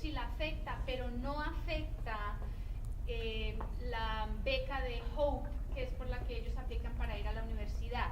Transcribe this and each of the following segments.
si la afecta, pero no afecta la beca de Hope, que es por la que ellos aplican para ir a la universidad.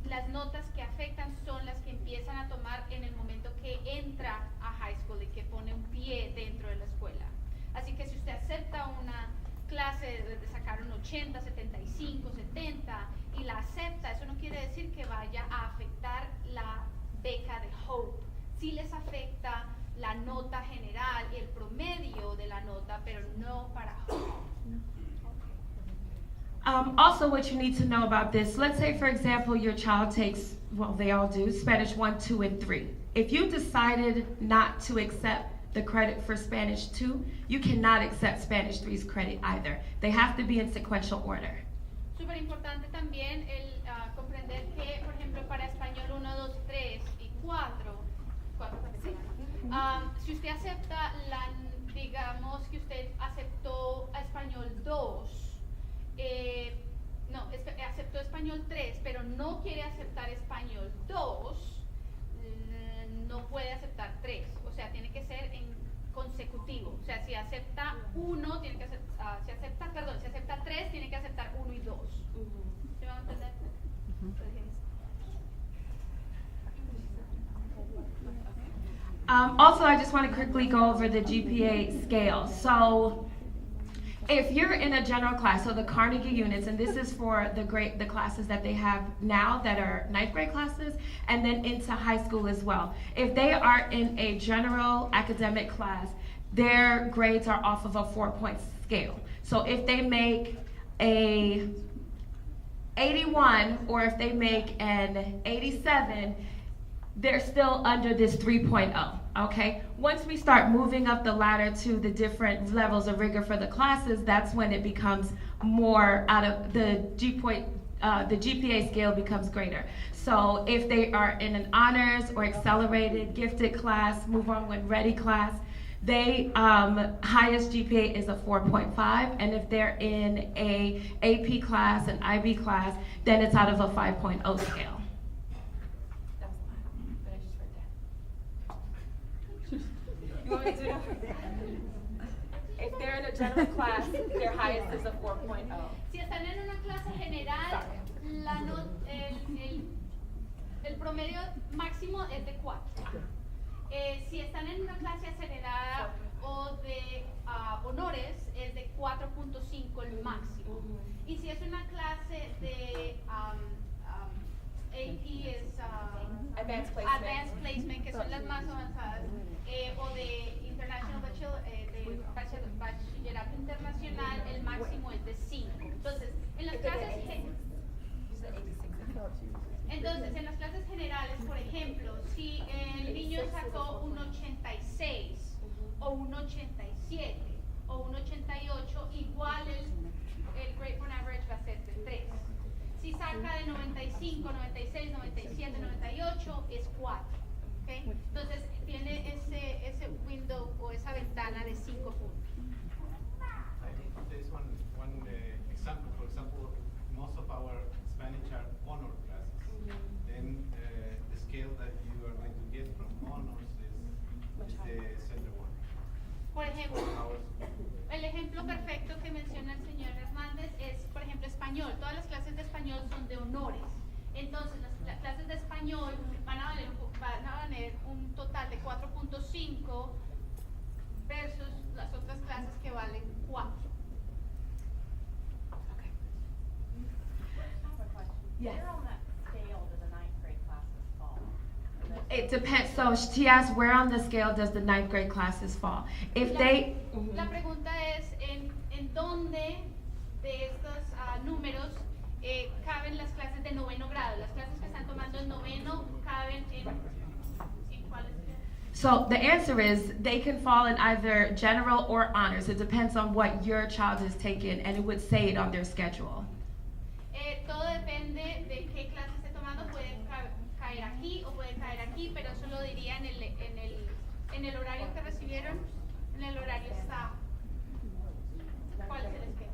Las notas que afectan son las que empiezan a tomar en el momento que entra a high school y que pone un pie dentro de la escuela. Así que si usted acepta una clase de sacar un 80, 75, 70 y la acepta, eso no quiere decir que vaya a afectar la beca de Hope. Sí les afecta la nota general y el promedio de la nota, pero no para Hope. Also, what you need to know about this, let's say, for example, your child takes, well, they all do, Spanish 1, 2, and 3. If you decided not to accept the credit for Spanish 2, you cannot accept Spanish 3's credit either. They have to be in sequential order. Súper importante también el comprender que, por ejemplo, para español 1, 2, 3 y 4 si usted acepta, digamos que usted aceptó a español 2, aceptó español 3, pero no quiere aceptar español 2, no puede aceptar 3. O sea, tiene que ser en consecutivo. O sea, si acepta 1, tiene que si acepta 3, tiene que aceptar 1 y 2. ¿Se van a entender? Also, I just want to quickly go over the GPA scale. So, if you're in a general class, so the Carnegie units, and this is for the classes that they have now that are 9th grade classes, and then into high school as well. If they are in a general academic class, their grades are off of a 4-point scale. So if they make a 81, or if they make an 87, they're still under this 3.0, okay? Once we start moving up the ladder to the different levels of rigor for the classes, that's when it becomes more out of the GPA scale becomes greater. So if they are in an honors or accelerated, gifted class, move on when ready class, they highest GPA is a 4.5, and if they're in a AP class, an IB class, then it's out of a 5.0 scale. If they're in a general class, their highest is a 4.0. Si están en una clase general, el promedio máximo es de 4. Si están en una clase acelerada o de honores, es de 4.5 el máximo. Y si es una clase de AP, es Advanced placement, que son las más avanzadas, o de International Bachillerato Internacional, el máximo es de 5. Entonces, en las clases generales, por ejemplo, si el niño sacó un 86 o un 87 o un 88, igual el grade point average va a ser de 3. Si saca de 95, 96, 97, 98, es 4. ¿Okay? Entonces, tiene ese window o esa ventana de 5 puntos. I think there's one example. For example, most of our Spanish are honor classes. Then the scale that you are going to get from honors is the center one. Por ejemplo, el ejemplo perfecto que menciona el señor Hernández es, por ejemplo, español. Todas las clases de español son de honores. Entonces, las clases de español van a valer un total de 4.5 versus las otras clases que valen 4. Okay. Yes. Where on that scale do the 9th grade classes fall? It depends. So she asked, where on the scale does the 9th grade classes fall? If they... La pregunta es, ¿en dónde de estos números caben las clases de noveno grado? Las clases que están tomando el noveno caben en cuáles? So the answer is they can fall in either general or honors. It depends on what your child has taken, and it would say it on their schedule. Todo depende de qué clase esté tomando. Puede caer aquí o puede caer aquí, pero eso lo diría en el horario que recibieron. En el horario está. ¿Cuál es el esquema?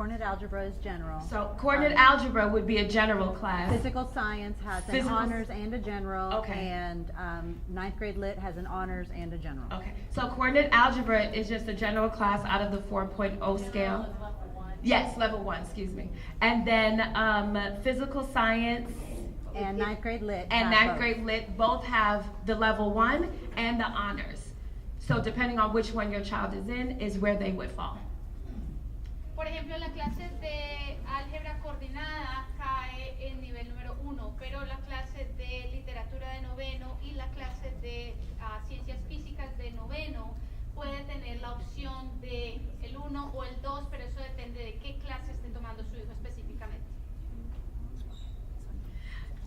Coordinate algebra is general. So coordinate algebra would be a general class. Physical science has an Physical- honors and a general. Okay. And ninth grade lit has an honors and a general. Okay, so coordinate algebra is just a general class out of the 4.0 scale. Yes, level 1, excuse me. And then physical science And ninth grade lit. and have ninth both. grade lit both have the level 1 and the honors. So depending on which one your child is in is where they would fall. Por ejemplo, la clase de álgebra coordinada cae en nivel número 1, pero la clase de literatura de noveno y la clase de ciencias físicas de noveno puede tener la opción de el 1 o el 2, pero eso depende de qué clase esté tomando su hijo específicamente.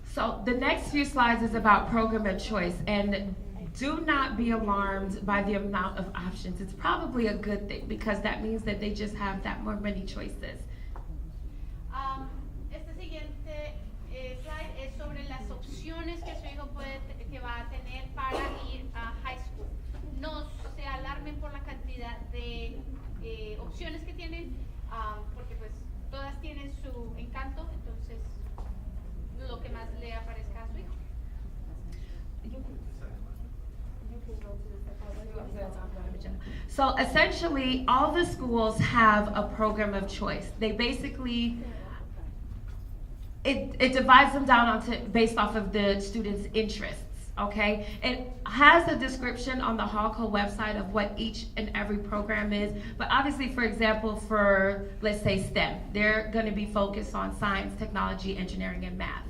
So the next few slides is about program of choice, and do not be alarmed by the amount of options. It's probably a good thing because that means that they just have that more many choices. Este siguiente slide es sobre las opciones que su hijo que va a tener para ir a high school. No se alarmen por la cantidad de opciones que tienen, porque pues todas tienen su encanto, entonces lo que más le aparezca a su hijo. So essentially, all the schools have a program of choice. They basically, it divides them down based off of the students' interests, okay? It has a description on the Hallco website of what each and every program is, but obviously, for example, for, let's say, STEM, they're gonna be focused on science, technology, engineering, and math.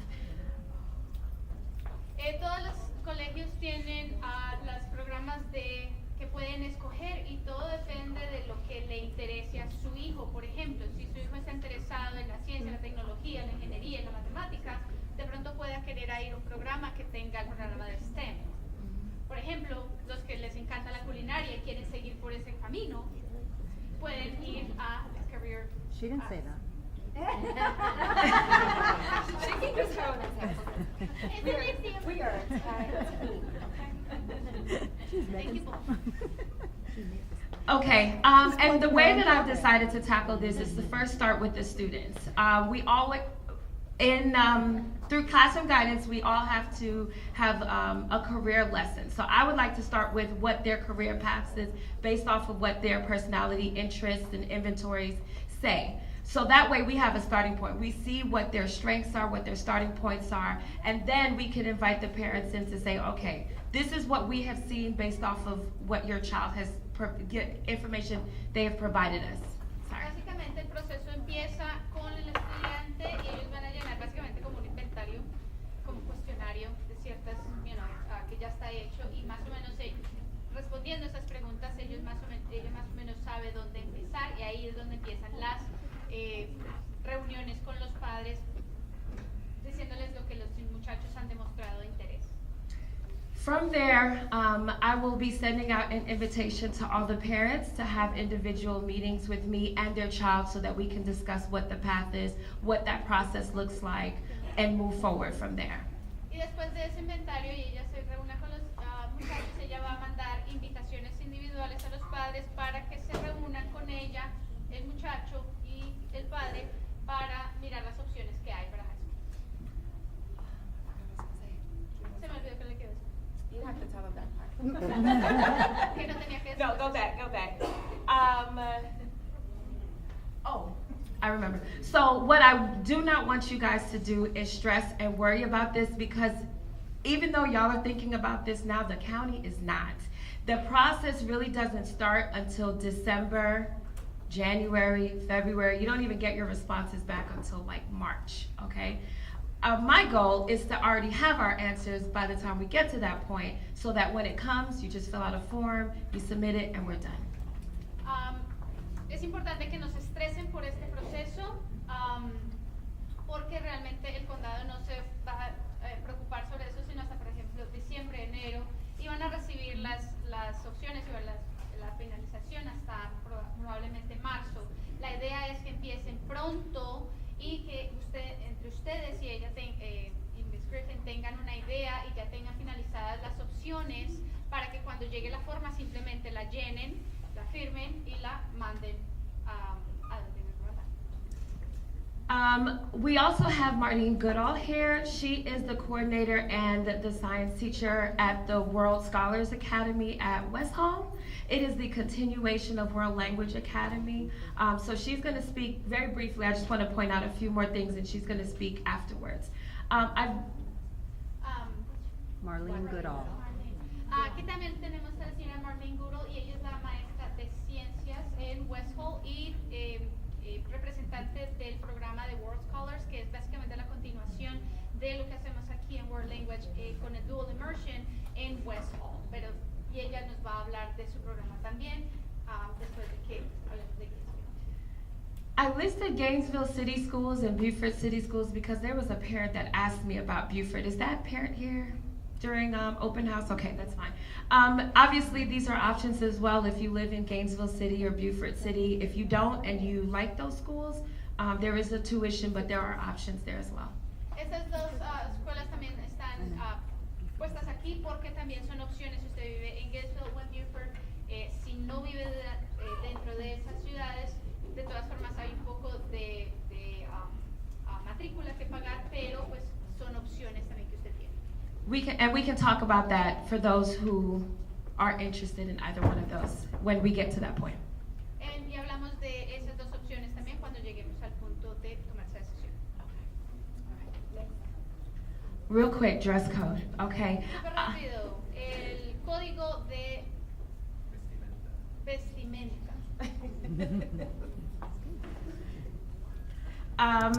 Todos los colegios tienen los programas que pueden escoger y todo depende de lo que le interese a su hijo. Por ejemplo, si su hijo está interesado en la ciencia, la tecnología, la ingeniería y la matemática, de pronto pueda querer ir a un programa que tenga el programa de STEM. Por ejemplo, los que les encanta la culinaria y quieren seguir por ese camino, pueden ir a Career. She didn't say that. She can just throw an example. We are a team. Thank you both. Okay, and the way that I've decided to tackle this is to first start with the students. We always, through classroom guidance, we all have to have a career lesson. So I would like to start with what their career path is based off of what their personality, interests, and inventories say. So that way we have a starting point. We see what their strengths are, what their starting points are, and then we can invite the parents in to say, okay, this is what we have seen based off of what your child has, information they have provided us. Sorry. Básicamente el proceso empieza con el estudiante y ellos van a llenar básicamente como un inventario, como un cuestionario de ciertas, que ya está hecho y más o menos respondiendo esas preguntas ellos más o menos saben dónde empezar y ahí es donde empiezan las reuniones con los padres diciéndoles lo que los muchachos han demostrado interés. From there, I will be sending out an invitation to all the parents to have individual meetings with me and their child so that we can discuss what the path is, what that process looks like, and move forward from there. Y después de ese inventario y ella se reúna con los muchachos, ella va a mandar invitaciones individuales a los padres para que se reúnan con ella, el muchacho y el padre, para mirar las opciones que hay para high school. Se me olvidó que le quedó eso. You have to tell them that part. Que no tenía que No, go back. Oh, I remember. So what I do not want you guys to do is stress and worry about this because even though y'all are thinking about this now, the county is not. The process really doesn't start until December, January, February. You don't even get your responses back until like March, okay? My goal is to already have our answers by the time we get to that point so that when it comes, you just fill out a form, you submit it, and we're done. Es importante que no se estresen por este proceso porque realmente el condado no se va a preocupar sobre eso sino hasta por ejemplo diciembre, enero y van a recibir las opciones o la finalización hasta probablemente marzo. La idea es que empiecen pronto y que entre ustedes y ella y Ms. Griffin tengan una idea y ya tengan finalizadas las opciones para que cuando llegue la forma simplemente la llenen, la firmen y la manden a donde tengan que mandar. We also have Marlene Goodall here. She is the coordinator and the science teacher at the World Scholars Academy at West Hall. It is the continuation of World Language Academy. So she's going to speak very briefly. I just want to point out a few more things, and she's going to speak afterwards. Marlene Goodall. Aquí también tenemos a la señora Marlene Goodall y ella es la maestra de ciencias en West Hall y representante del programa de World Scholars, que es básicamente la continuación de lo que hacemos aquí en World Language con el Dual Immersion en West Hall. Y ella nos va a hablar de su programa también después de que hablemos de Gainesville. I listed Gainesville City Schools and Beaufort City Schools because there was a parent that asked me about Beaufort. Is that parent here during open house? Okay, that's fine. Obviously, these are options as well if you live in Gainesville City or Beaufort City. If you don't and you like those schools, there is a tuition, but there are options there as well. Esas dos escuelas también están puestas aquí porque también son opciones si usted vive en Gainesville o en Beaufort. Si no vive dentro de esas ciudades, de todas formas hay un poco de matrícula que pagar, pero pues son opciones también que usted tiene. We can talk about that for those who are interested in either one of those when we get to that point. Y hablamos de esas dos opciones también cuando lleguemos al punto de tomar esa decisión. Real quick, dress code, okay? Súper rápido, el código de vestimenta.